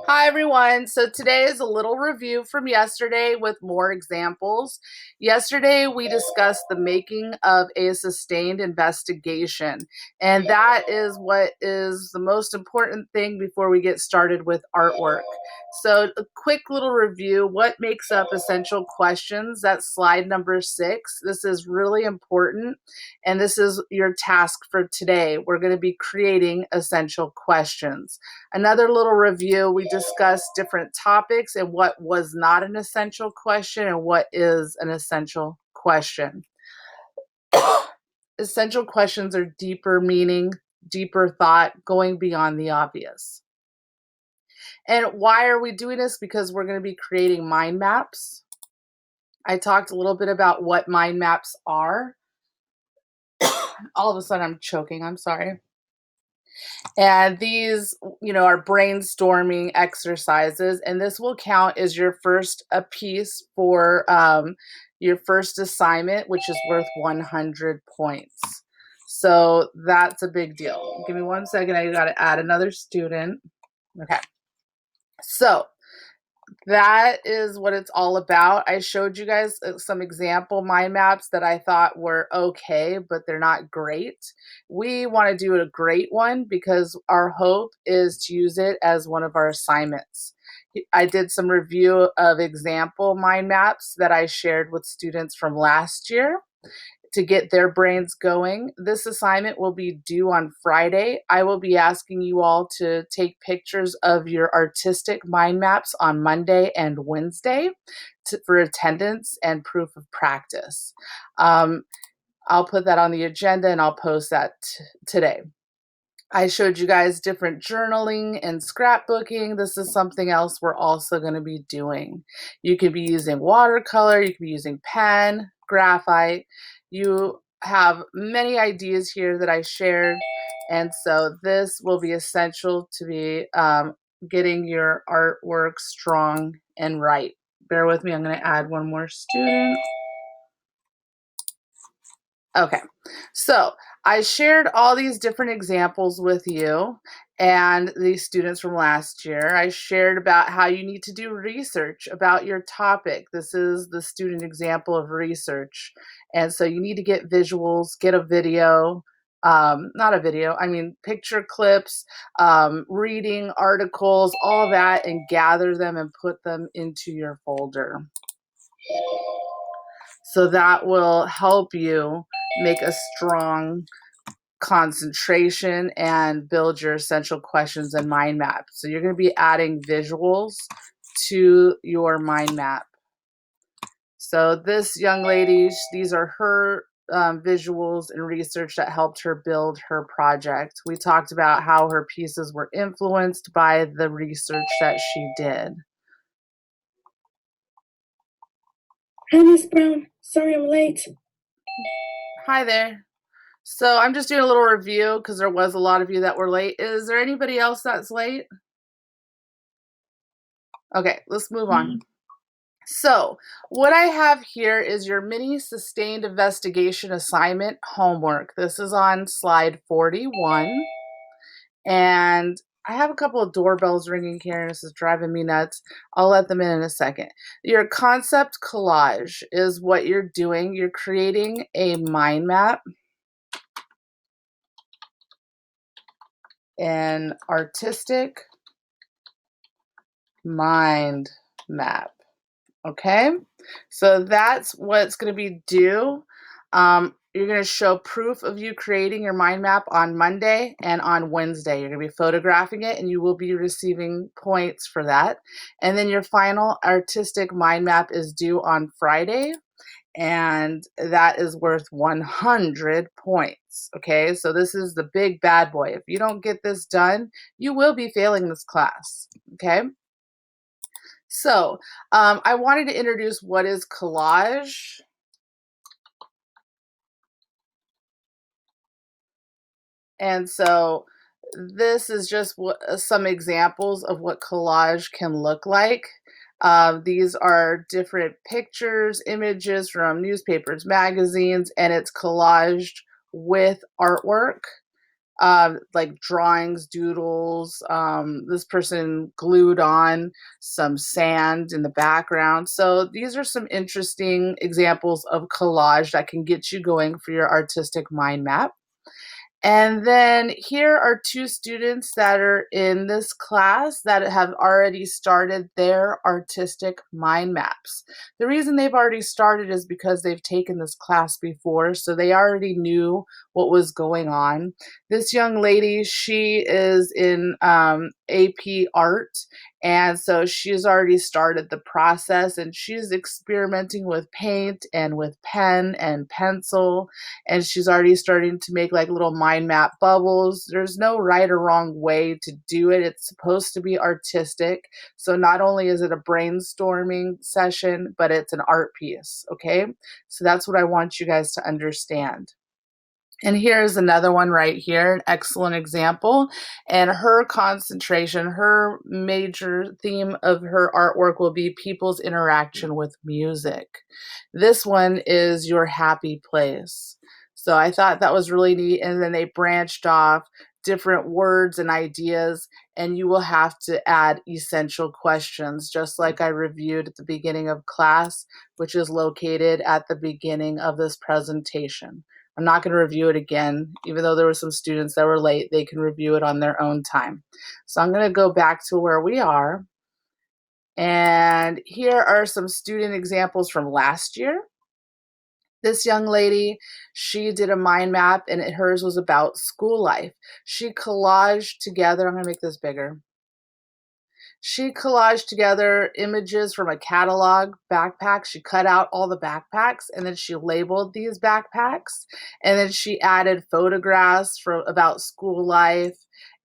Hi everyone. So today is a little review from yesterday with more examples. Yesterday we discussed the making of a sustained investigation, and that is what is the most important thing before we get started with artwork. So a quick little review, what makes up essential questions? That's slide number 6. This is really important, and this is your task for today. We're going to be creating essential questions. Another little review, we discussed different topics and what was not an essential question and what is an essential question. Essential questions are deeper meaning, deeper thought, going beyond the obvious. And why are we doing this? Because we're going to be creating mind maps. I talked a little bit about what mind maps are. All of a sudden I'm choking, I'm sorry. And these, are brainstorming exercises, and this will count as your first piece for your first assignment, which is worth 100 points. So that's a big deal. Give me 1 second. I got to add another student. Okay. So that is what it's all about. I showed you guys some example mind maps that I thought were okay, but they're not great. We want to do a great one because our hope is to use it as one of our assignments. I did some review of example mind maps that I shared with students from last year to get their brains going. This assignment will be due on Friday. I will be asking you all to take pictures of your artistic mind maps on Monday and Wednesday for attendance and proof of practice. I'll put that on the agenda and I'll post that today. I showed you guys different journaling and scrapbooking. This is something else we're also going to be doing. You could be using watercolor, you could be using pen, graphite. You have many ideas here that I shared, and so this will be essential to be getting your artwork strong and right. Bear with me, I'm going to add one more student. Okay, so I shared all these different examples with you and these students from last year. I shared about how you need to do research about your topic. This is the student example of research. And so you need to get visuals, get a video, not a video, I mean picture clips, reading articles, all that, and gather them and put them into your folder. So that will help you make a strong concentration and build your essential questions and mind map. So you're going to be adding visuals to your mind map. So this young lady, these are her visuals and research that helped her build her project. We talked about how her pieces were influenced by the research that she did. Hi, Miss Brown. Sorry I'm late. Hi there. So I'm just doing a little review because there was a lot of you that were late. Is there anybody else that's late? Okay, let's move on. So what I have here is your mini sustained investigation assignment homework. This is on slide 41. And I have a couple of doorbells ringing here, and this is driving me nuts. I'll let them in a second. Your concept collage is what you're doing. You're creating a mind map, an artistic mind map. Okay, so that's what's going to be due. You're going to show proof of you creating your mind map on Monday and on Wednesday. You're going to be photographing it and you will be receiving points for that. And then your final artistic mind map is due on Friday, and that is worth 100 points. Okay, so this is the big bad boy. If you don't get this done, you will be failing this class. Okay. So I wanted to introduce what is collage. And so this is just some examples of what collage can look like. These are different pictures, images from newspapers, magazines, and it's collaged with artwork. like drawings, doodles. This person glued on some sand in the background. So these are some interesting examples of collage that can get you going for your artistic mind map. And then here are two students that are in this class that have already started their artistic mind maps. The reason they've already started is because they've taken this class before, so they already knew what was going on. This young lady, she is in AP Art, and so she's already started the process, and she's experimenting with paint and with pen and pencil, and she's already starting to make like little mind map bubbles. There's no right or wrong way to do it. It's supposed to be artistic. So not only is it a brainstorming session, but it's an art piece, okay? So that's what I want you guys to understand. And here's another one right here, an excellent example. And her concentration, her major theme of her artwork will be people's interaction with music. This one is your happy place. So I thought that was really neat. And then they branched off different words and ideas, and you will have to add essential questions, just like I reviewed at the beginning of class, which is located at the beginning of this presentation. I'm not going to review it again. Even though there were some students that were late, they can review it on their own time. So I'm going to go back to where we are. And here are some student examples from last year. This young lady, she did a mind map, and hers was about school life. She collaged together, I'm going to make this bigger. She collaged together images from a catalog backpack. She cut out all the backpacks, and then she labeled these backpacks. And then she added photographs from about school life,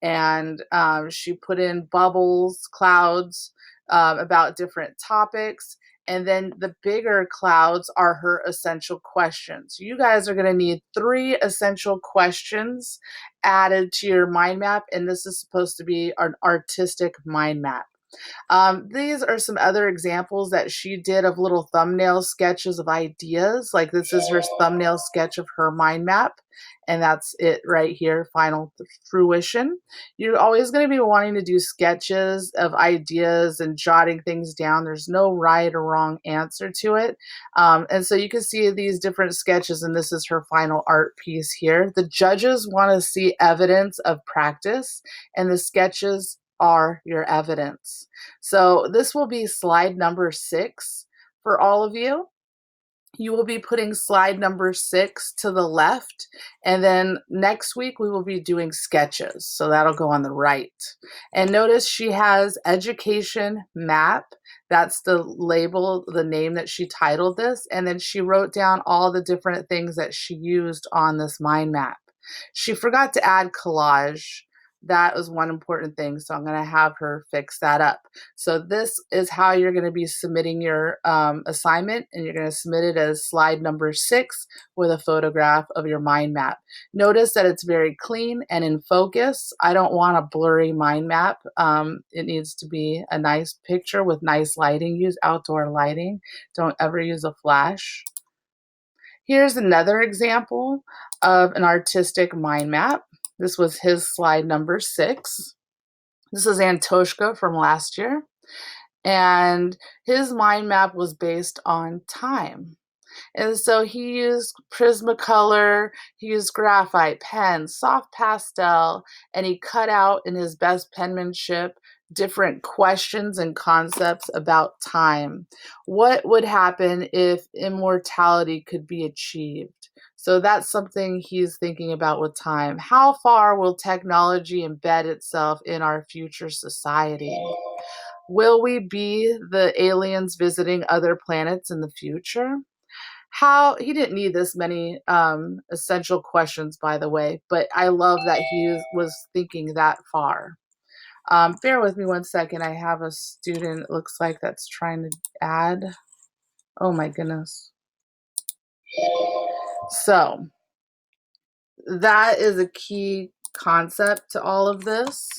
and she put in bubbles, clouds about different topics. And then the bigger clouds are her essential questions. You guys are going to need 3 essential questions added to your mind map, and this is supposed to be an artistic mind map. These are some other examples that she did of little thumbnail sketches of ideas. Like this is her thumbnail sketch of her mind map, and that's it right here, final fruition. You're always going to be wanting to do sketches of ideas and jotting things down. There's no right or wrong answer to it. And so you can see these different sketches, and this is her final art piece here. The judges want to see evidence of practice, and the sketches are your evidence. So this will be slide number 6 for all of you. You will be putting slide number 6 to the left, and then next week we will be doing sketches. So that'll go on the right. And notice she has education map. That's the label, the name that she titled this. And then she wrote down all the different things that she used on this mind map. She forgot to add collage. That was one important thing, so I'm going to have her fix that up. So this is how you're going to be submitting your assignment, and you're going to submit it as slide number 6 with a photograph of your mind map. Notice that it's very clean and in focus. I don't want a blurry mind map. It needs to be a nice picture with nice lighting. Use outdoor lighting. Don't ever use a flash. Here's another example of an artistic mind map. This was his slide number 6. This is Antoshka from last year. And his mind map was based on time. And so he used Prismacolor, he used graphite pen, soft pastel, and he cut out in his best penmanship different questions and concepts about time. What would happen if immortality could be achieved? So that's something he's thinking about with time. How far will technology embed itself in our future society? Will we be the aliens visiting other planets in the future? How he didn't need this many essential questions, by the way, but I love that he was thinking that far. Bear with me one second. I have a student, it looks like, that's trying to add. Oh my goodness. So that is a key concept to all of this.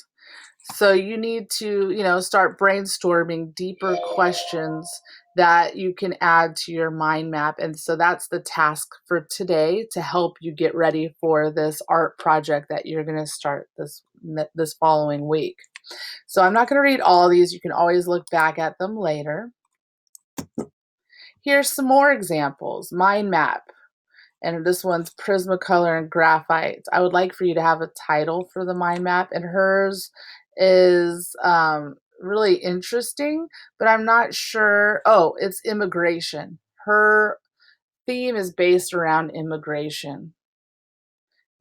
So you need to, start brainstorming deeper questions that you can add to your mind map. And so that's the task for today to help you get ready for this art project that you're going to start this following week. So I'm not going to read all of these. You can always look back at them later. Here's some more examples. Mind map. And this one's Prismacolor and Graphite. I would like for you to have a title for the mind map, and hers is really interesting, but I'm not sure. Oh, it's immigration. Her theme is based around immigration.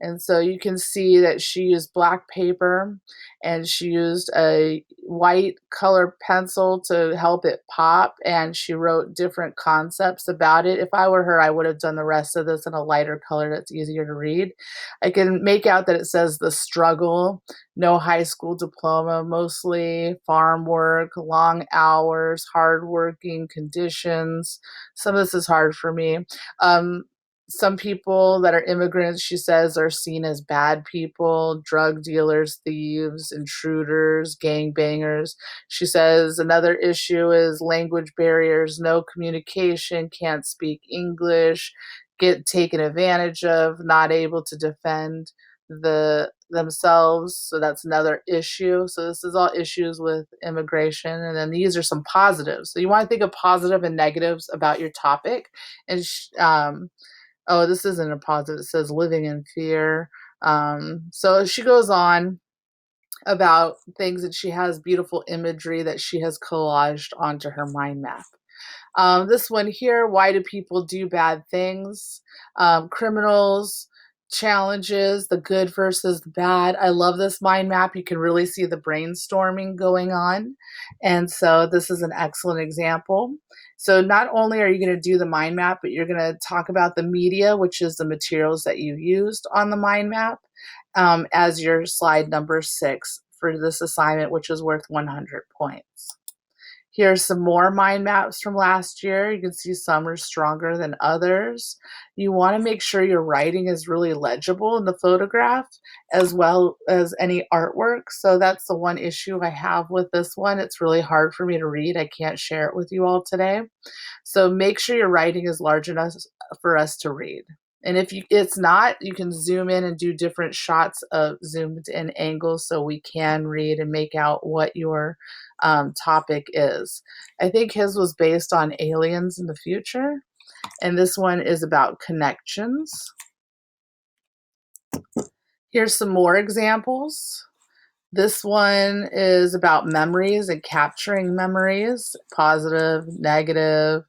And so you can see that she used black paper and she used a white color pencil to help it pop, and she wrote different concepts about it. If I were her, I would have done the rest of this in a lighter color that's easier to read. I can make out that it says the struggle, no high school diploma, mostly farm work, long hours, hardworking conditions. Some of this is hard for me. Some people that are immigrants, she says, are seen as bad people, drug dealers, thieves, intruders, gangbangers. She says another issue is language barriers, no communication, can't speak English, get taken advantage of, not able to defend themselves. So that's another issue. So this is all issues with immigration. And then these are some positives. So you want to think of positive and negatives about your topic. And oh, this isn't a positive. It says living in fear. So she goes on about things that she has beautiful imagery that she has collaged onto her mind map. This one here, why do people do bad things? Criminals, challenges, the good versus the bad. I love this mind map. You can really see the brainstorming going on. And so this is an excellent example. So not only are you going to do the mind map, but you're going to talk about the media, which is the materials that you used on the mind map, as your slide number 6 for this assignment, which is worth 100 points. Here's some more mind maps from last year. You can see some are stronger than others. You want to make sure your writing is really legible in the photograph as well as any artwork. So that's the one issue I have with this one. It's really hard for me to read. I can't share it with you all today. So make sure your writing is large enough for us to read. And if it's not, you can zoom in and do different shots of zoomed in angles so we can read and make out what your topic is. I think his was based on aliens in the future, and this one is about connections. Here's some more examples. This one is about memories and capturing memories, positive, negative.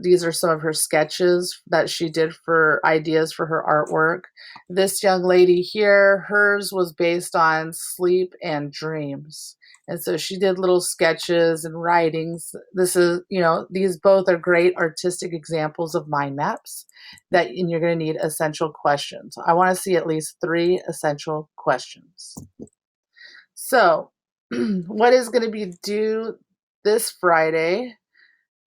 These are some of her sketches that she did for ideas for her artwork. This young lady here, hers was based on sleep and dreams. And so she did little sketches and writings. This is, these both are great artistic examples of mind maps and you're going to need essential questions. I want to see at least 3 essential questions. So, what is going to be due this Friday?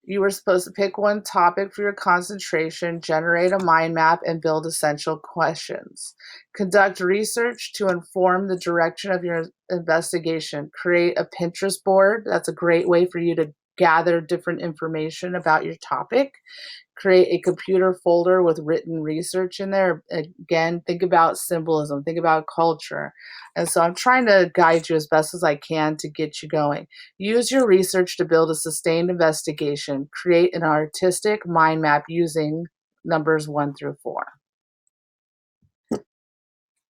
You were supposed to pick one topic for your concentration, generate a mind map, and build essential questions. Conduct research to inform the direction of your investigation. Create a Pinterest board. That's a great way for you to gather different information about your topic. Create a computer folder with written research in there. Again, think about symbolism, think about culture. And so I'm trying to guide you as best as I can to get you going. Use your research to build a sustained investigation. Create an artistic mind map using numbers 1 through 4.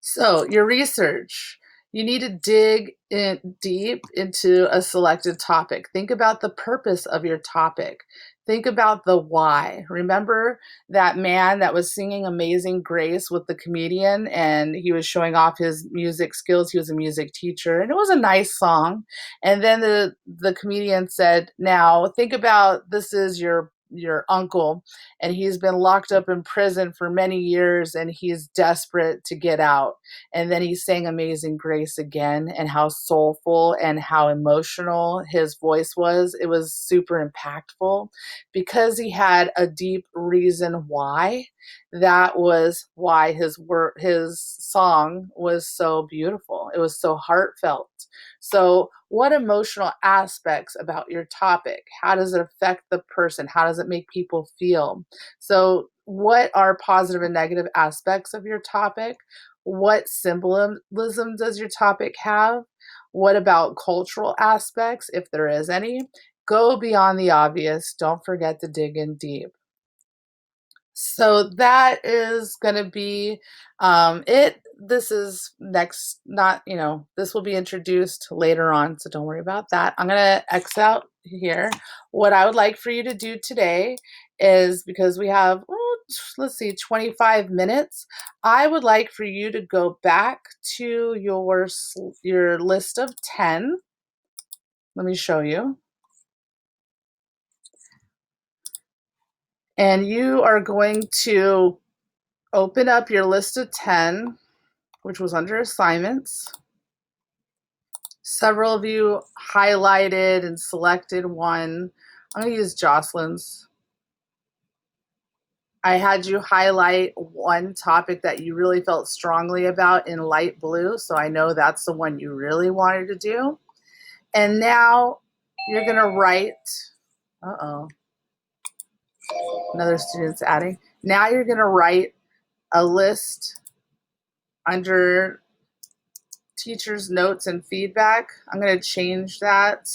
So, your research. You need to dig in deep into a selected topic. Think about the purpose of your topic. Think about the why. Remember that man that was singing Amazing Grace with the comedian and he was showing off his music skills. He was a music teacher and it was a nice song. And then the comedian said, "Now think about this is your uncle and he's been locked up in prison for many years and he's desperate to get out. And then he sang Amazing Grace again, and how soulful and how emotional his voice was. It was super impactful because he had a deep reason why. That was why his song was so beautiful. It was so heartfelt. So, what emotional aspects about your topic? How does it affect the person? How does it make people feel? So, what are positive and negative aspects of your topic? What symbolism does your topic have? What about cultural aspects, if there is any? Go beyond the obvious. Don't forget to dig in deep. So that is going to be it. This is next, not, this will be introduced later on, so don't worry about that. I'm going to X out here. What I would like for you to do today is, because we have, let's see, 25 minutes, I would like for you to go back to your list of 10. Let me show you. And you are going to open up your list of 10, which was under assignments. Several of you highlighted and selected one. I'm going to use Jocelyn's. I had you highlight one topic that you really felt strongly about in light blue, so I know that's the one you really wanted to do. And now you're going to write, another student's adding. Now you're going to write a list under teacher's notes and feedback. I'm going to change that.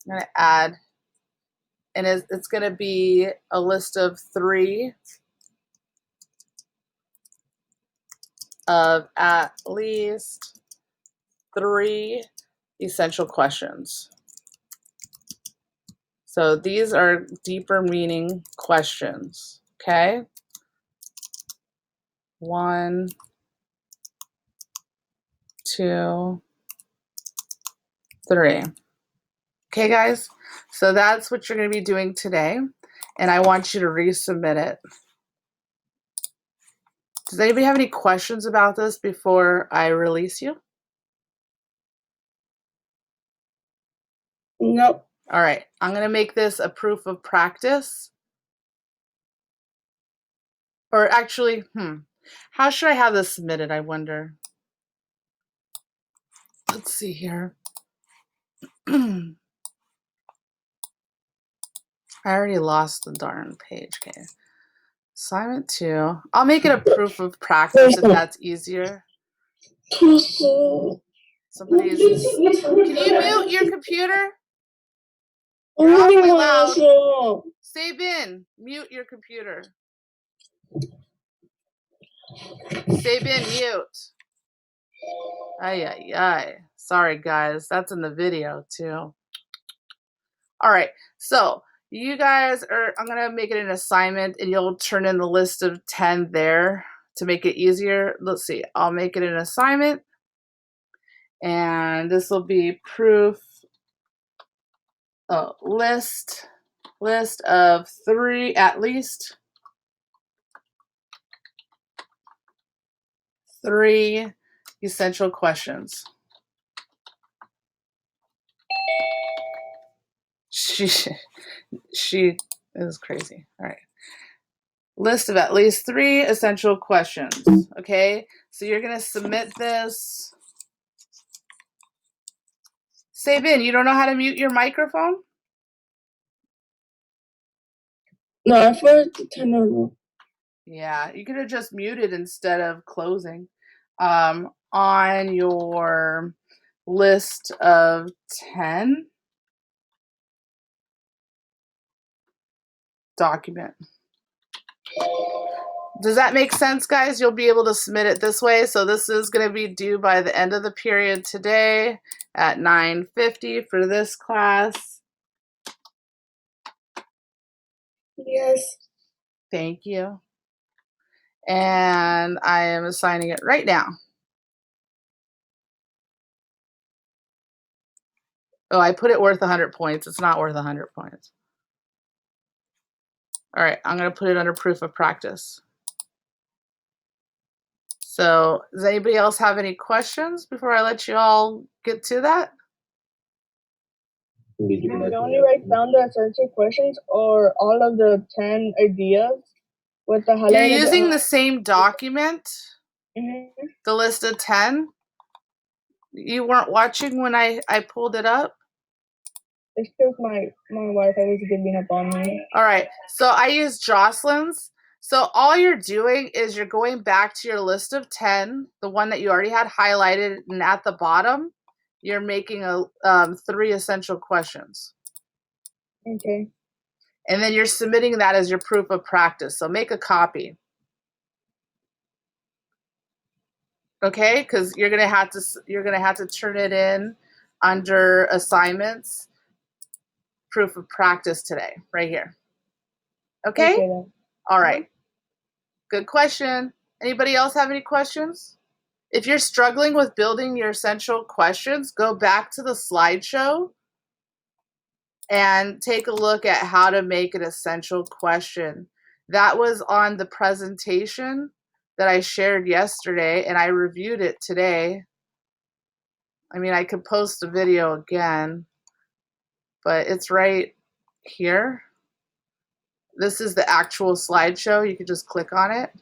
I'm going to add, and it's going to be a list of 3 of at least 3 essential questions. So these are deeper meaning questions, okay? 1, 2, 3. Okay, guys? So that's what you're going to be doing today, and I want you to resubmit it. Does anybody have any questions about this before I release you? No. All right, I'm going to make this a proof of practice. Or actually, how should I have this submitted, I wonder? Let's see here. I already lost the darn page. Okay. Assignment 2. I'll make it a proof of practice if that's easier. Somebody's. Can you mute your computer? You're awfully loud. Sabin, mute your computer. Sabin, mute. Ay, ay, ay. Sorry, guys. That's in the video, too. All right. So you guys I'm going to make it an assignment, and you'll turn in the list of 10 there to make it easier. Let's see. I'll make it an assignment, and this will be proof list of 3, at least 3 essential questions. She is crazy. All right. List of at least 3 essential questions. Okay. So you're going to submit this. Sabin, you don't know how to mute your microphone? No, I forgot to turn it on. Yeah, you could have just muted instead of closing. On your list of 10, document. Does that make sense, guys? You'll be able to submit it this way. So this is going to be due by the end of the period today at 9:50 for this class. Yes. Thank you. And I am assigning it right now. Oh, I put it worth 100 points. It's not worth 100 points. All right, I'm going to put it under proof of practice. So does anybody else have any questions before I let you all get to that? You only write down the essential questions or all of the 10 ideas with the highlighted. You're using the same document, the list of 10. You weren't watching when I pulled it up? It's because my Wi-Fi was giving up on me. All right, so I use Jocelyn's. So all you're doing is you're going back to your list of 10, the one that you already had highlighted, and at the bottom, you're making a 3 essential questions. Okay. And then you're submitting that as your proof of practice. So make a copy. Okay, because you're gonna have to turn it in under assignments, proof of practice today, right here. Okay? then. All right. Good question. Anybody else have any questions? If you're struggling with building your essential questions, go back to the slideshow and take a look at how to make an essential question. That was on the presentation that I shared yesterday, and I reviewed it today. I mean, I could post a video again, but it's right here. This is the actual slideshow. You can just click on it.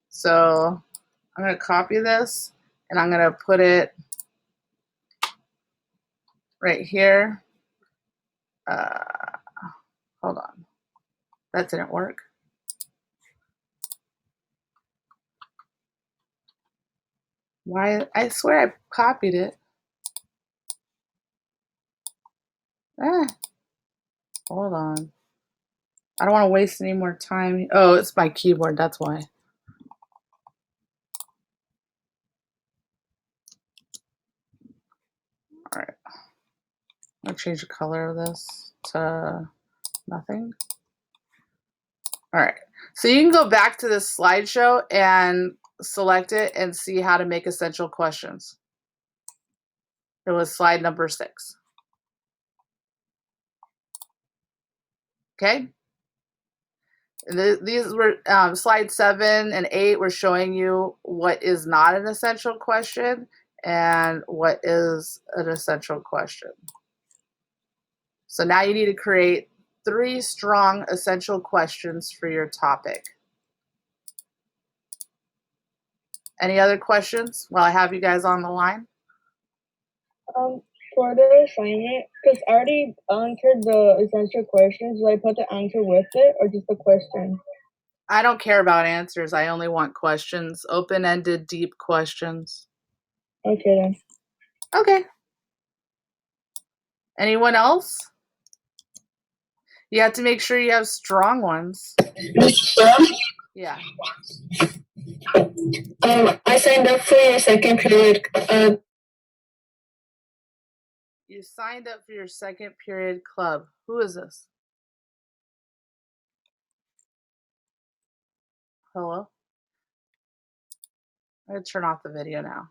So I'm going to copy this, and I'm going to put it right here. Hold on. That didn't work. Why? I swear I copied it. Hold on. I don't want to waste any more time. Oh, it's my keyboard. That's why. All right. I'm going to change the color of this to nothing. All right. So you can go back to this slideshow and select it and see how to make essential questions. It was slide number 6. Okay. These were slide 7 and 8 were showing you what is not an essential question and what is an essential question. So now you need to create 3 strong essential questions for your topic. Any other questions while I have you guys on the line? For the assignment, because I already answered the essential questions, do I put the answer with it or just the question? I don't care about answers. I only want questions, open-ended, deep questions. Okay then. Okay. Anyone else? You have to make sure you have strong ones. Yeah. I signed up for your second period. You signed up for your second period club. Who is this? Hello? I'm going to turn off the video now.